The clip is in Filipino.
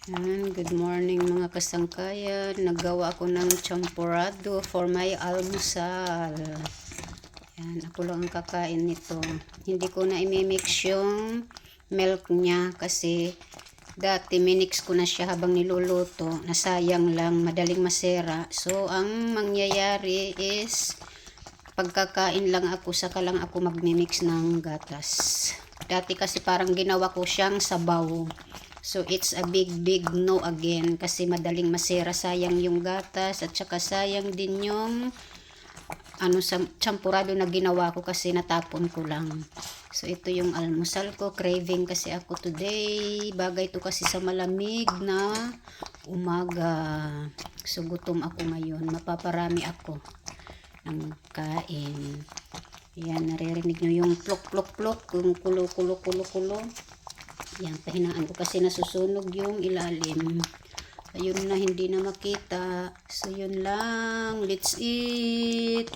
Good morning mga kasangkayan. Naggawa ako ng champurrado for my almusal. Yan, ako lang ang kakain nito. Hindi ko na imimix yung milk niya kasi dati minix ko na siya habang niluluto. Nasayang lang, madaling masera. So, ang mangyayari is pagkakain lang ako, saka lang ako magmimix ng gatas. Dati kasi parang ginawa ko siyang sabaw. So, it's a big no again kasi madaling masira. Sayang yung gatas at saka sayang din yung sa champurrado na ginawa ko kasi natapon ko lang. So, ito yung almusal ko. Craving kasi ako today. Bagay to kasi sa malamig na umaga. So, gutom ako ngayon. Mapaparami ako ng kain. Yan, naririnig nyo yung plok, yung kulo. Yan, pahinaan ko kasi nasusunog yung ilalim. Ayun na, hindi na makita. So, yun lang. Let's eat.